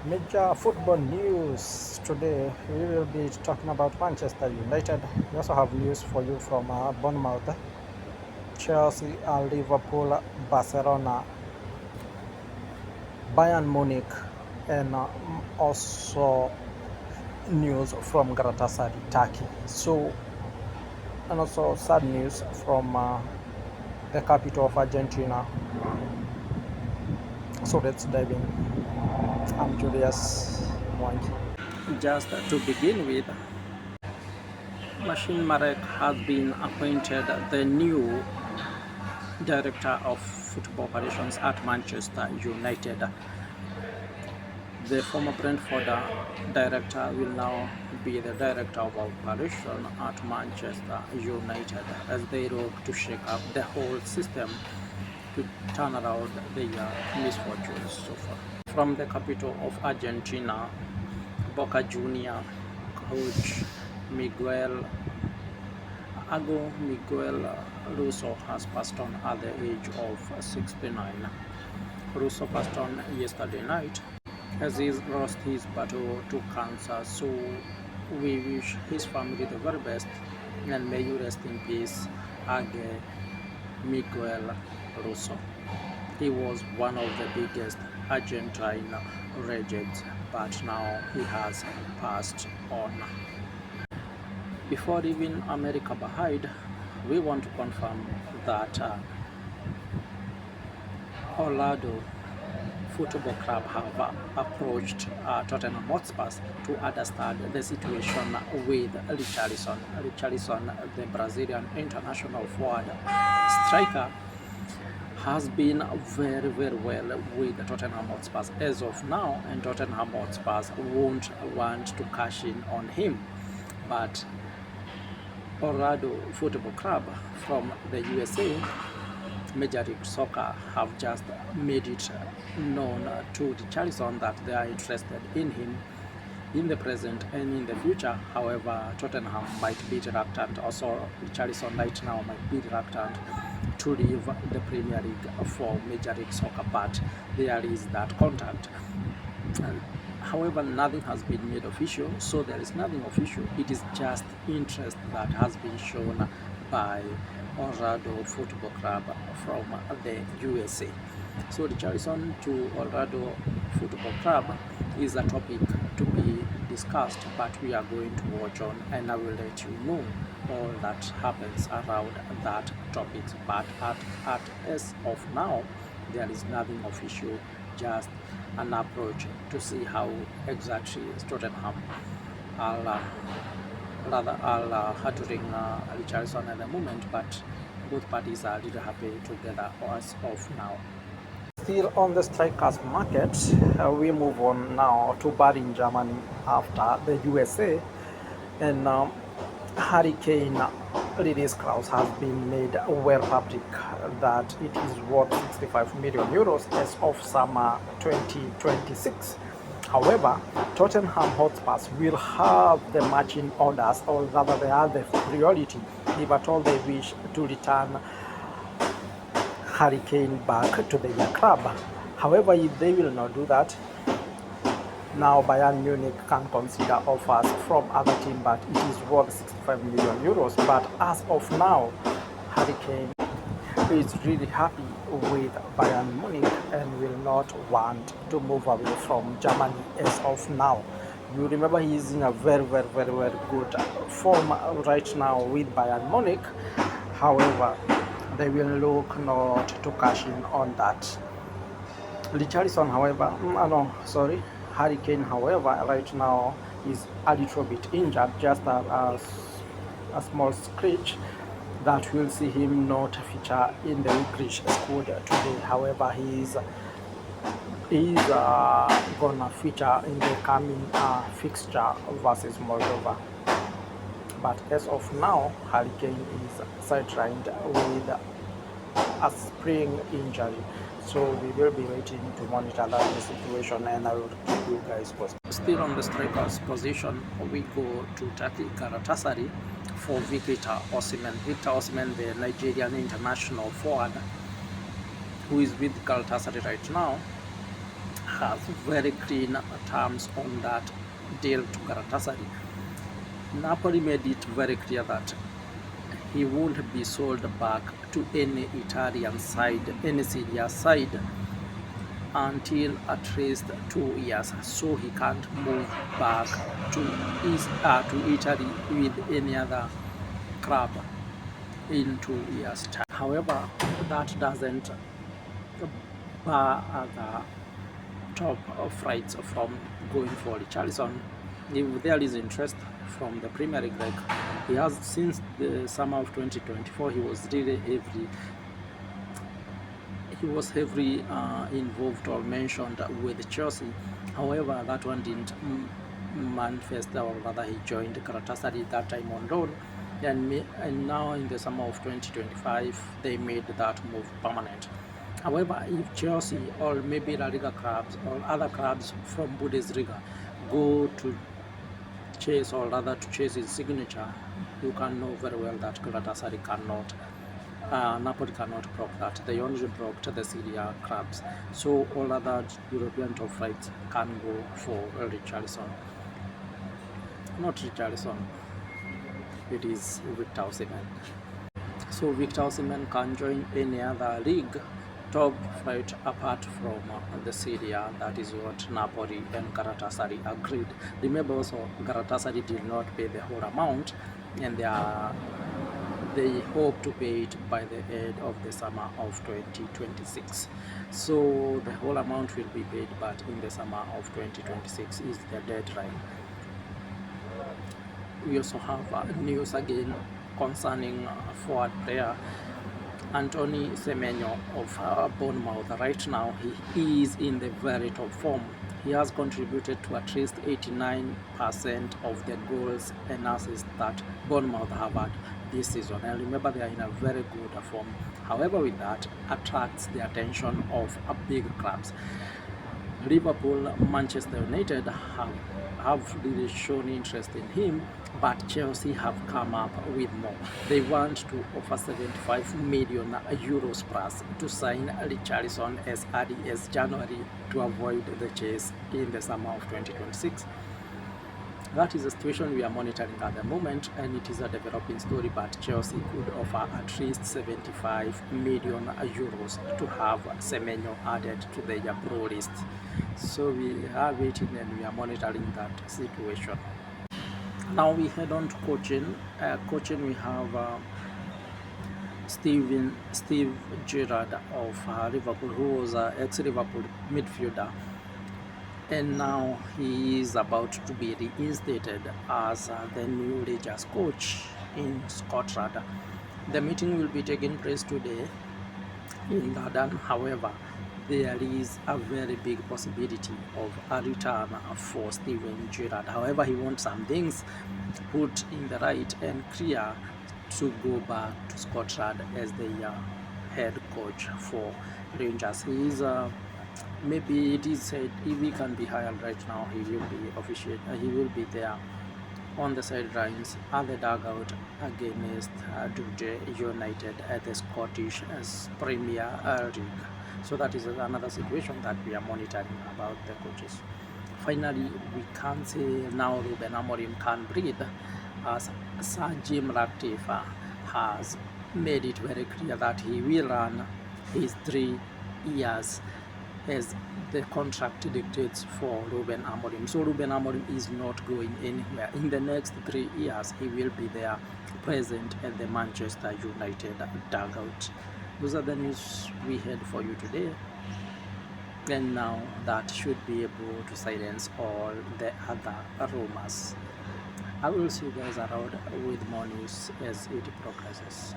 Major football news today. We will be talking about Manchester United. We also have news for you from Bournemouth, Chelsea, Liverpool, Barcelona, Bayern Munich, and also news from Galatasaray, Turkey. And also sad news from the capital of Argentina. So let's dive in. I'm Julius Mwangi. Just to begin with, Marek has been appointed the new director of football operations at Manchester United. The former Brentford director will now be the director of operation at Manchester United as they look to shake up the whole system to turn around their misfortunes so far. From the capital of Argentina, Boca Juniors coach Miguel Russo has passed on at the age of 69. Russo passed on yesterday night as he lost his battle to cancer, so we wish his family the very best and may you rest in peace, Miguel Russo. He was one of the biggest Argentine legends, but now he has passed on. Before leaving America behind, we want to confirm that Orlando Football Club have approached Tottenham Hotspur to understand the situation with Richarlison. Richarlison, the Brazilian international forward striker, has been very well with Tottenham Hotspur as of now, and Tottenham Hotspur won't want to cash in on him. But Orlando Football Club from the USA, Major League Soccer, have just made it known to Richarlison that they are interested in him in the present and in the future. However, Tottenham might be reluctant, also Richarlison right now might be reluctant to leave the Premier League for Major League Soccer, but there is that contact. However, nothing has been made official, so there is nothing official. It is just interest that has been shown by Orlando Football Club from the USA. So Richarlison to Orlando Football Club is a topic to be discussed, but we are going to watch on and I will let you know all that happens around that topic. But at as of now, there is nothing official, just an approach to see how exactly Tottenham are handling Richarlison at the moment, but both parties are really happy together as of now. Still on the strikers market, we move on now to Berlin, Germany after the USA, and Harry Kane release clause has been made well public that it is worth 65 million euros as of summer 2026. However, Tottenham Hotspur will have the matching orders, or rather they have the priority if at all they wish to return Harry Kane back to their club. However, if they will not do that, now Bayern Munich can consider offers from other teams, but it is worth 65 million euros. But as of now, Harry Kane is really happy with Bayern Munich and will not want to move away from Germany as of now. You remember he is in a very good form right now with Bayern Munich. However, they will look not to cash in on that. Richarlison, however, Harry Kane, however, right now is a little bit injured, just a small scratch that will see him not feature in the English squad today. However, he's gonna feature in the coming fixture versus Moldova. But as of now, Harry Kane is sidelined with a spring injury. So we will be waiting to monitor the situation and I will keep you guys posted. Still on the strikers position, we go to Turkey, Galatasaray for Victor Osimhen. Victor Osimhen, the Nigerian international forward who is with Galatasaray right now, has very clean terms on that deal to Galatasaray. Napoli made it very clear that he won't be sold back to any Italian side, any Serie A side, until at least 2 years, so he can't move back to Italy with any other club in 2 years' time. However, that doesn't bar other top flights from going for Richarlison. If there is interest from the Premier League, like he has since the summer of 2024, he was really heavily involved or mentioned with Chelsea. However, that one didn't manifest, or rather he joined Galatasaray that time on loan, and now in the summer of 2025 they made that move permanent. However, if Chelsea or maybe La Liga clubs or other clubs from Bundesliga go to chase, or rather to chase his signature, you can know very well that Galatasaray cannot, Napoli cannot block that. They only blocked the Serie A clubs, so all other European top flights can go for Richarlison. Not Richarlison, it is Victor Osimhen. So Victor Osimhen can join any other league top flight apart from the Serie A. That is what Napoli and Galatasaray agreed. Remember also, Galatasaray did not pay the whole amount, and they hope to pay it by the end of the summer of 2026. So the whole amount will be paid, but in the summer of 2026 is the deadline. We also have news again concerning forward player Anthony Semenyo of Bournemouth. Right now he is in the very top form. He has contributed to at least 89% of the goals and assists that Bournemouth have had this season. And remember, they are in a very good form. However, with that attracts the attention of big clubs. Liverpool, Manchester United have really shown interest in him, but Chelsea have come up with more. They want to offer 75 million euros plus to sign Richarlison as early as January to avoid the chase in the summer of 2026. That is a situation we are monitoring at the moment, and it is a developing story, but Chelsea could offer at least 75 million euros to have Semenyo added to their pro list. So we are waiting and we are monitoring that situation. Now we head on to coaching. We have Steve Gerrard of Liverpool, who was an ex-Liverpool midfielder, and now he is about to be reinstated as the new Rangers coach in Scotland. The meeting will be taking place today in London. However, there is a very big possibility of a return for Steven Gerrard. However, he wants some things put in the right and clear to go back to Scotland as the head coach for Rangers. He is maybe it is said if he can be hired right now, he will be official. He will be there on the sidelines at the dugout against Dundee United at the Scottish Premier League. So that is another situation that we are monitoring about the coaches. Finally, we can say now Ruben Amorim can breathe, as Sir Jim Ratcliffe has made it very clear that he will run his 3 years as the contract dictates for Ruben Amorim. So Ruben Amorim is not going anywhere. In the next 3 years, he will be there present at the Manchester United dugout. Those are the news we had for you today, and now that should be able to silence all the other rumors. I will see you guys around with more news as it progresses.